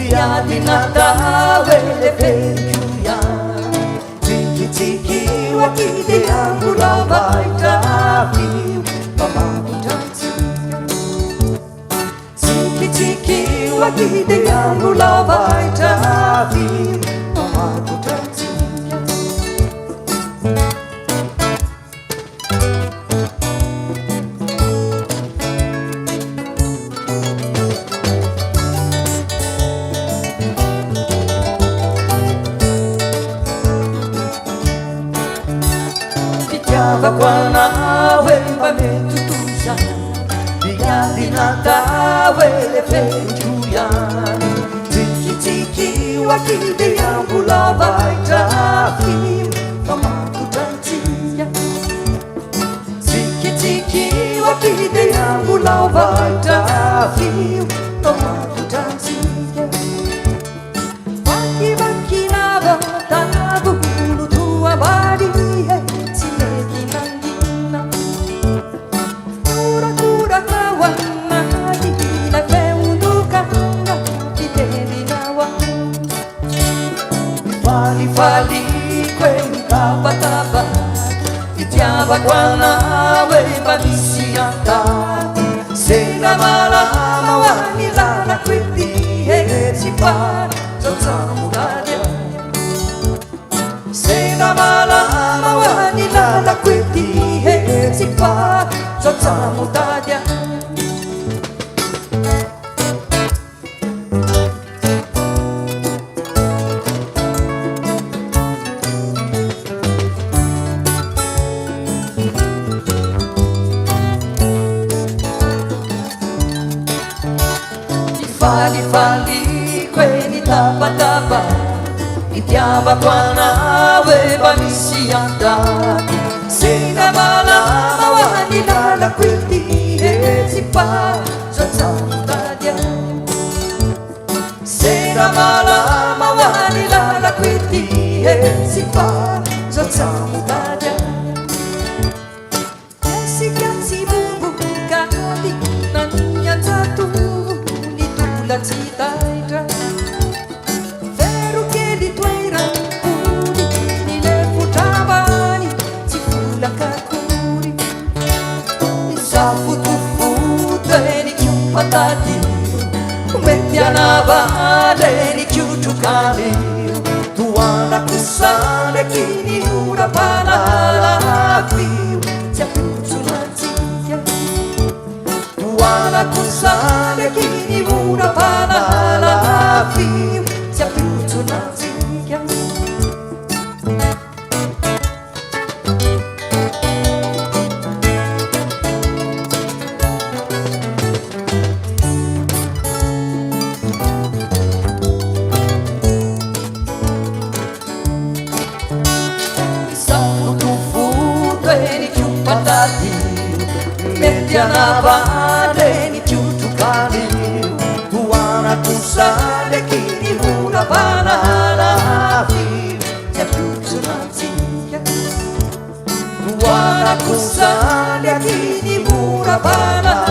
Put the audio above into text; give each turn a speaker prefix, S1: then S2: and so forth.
S1: Dinata wele penjuya Tiki tiki wakide yangu lava itafi Mama kutansi Tiki tiki wakide yangu lava itafi Mama kutansi Tiaba kwa nawe pametutuza Dia dinata wele penjuya Tiki tiki wakide yangu lava itafi Mama kutantia Tiki tiki wakide yangu lava itafi Mama kutantia Baki baki nava tanabu tua badi Fali kweni tapa Itiaba kwa nawe pamisianta Sena malama wanilala kwiti Sipa Zotamu dadia Sena malama wanilala kwiti Sipa Zotamu dadia Fali kweni tapa Itiaba kwa nawe pamisianta Sena malama wanilala kwiti Sipa Zotamu dadia Sena malama wanilala kwiti Sipa Zotamu dadia Kasi bubu kali Nanya satu la citaira Vero che di tuoi rancuni Ni le futavani Ci fu la cacuri Mi sa futu e ni chiù patati Metti a navale ni chiù giocare Tu ana kusane chi ni una panala più Ti ha più sulla ziglia Tu ana kusane chi ni una panala più Ti ha più sulla ziglia Metti a navale ni più giocare Tu ana kusane chi ni una banana Ti ha più sulla ziglia Tu ana kusane chi ni una banana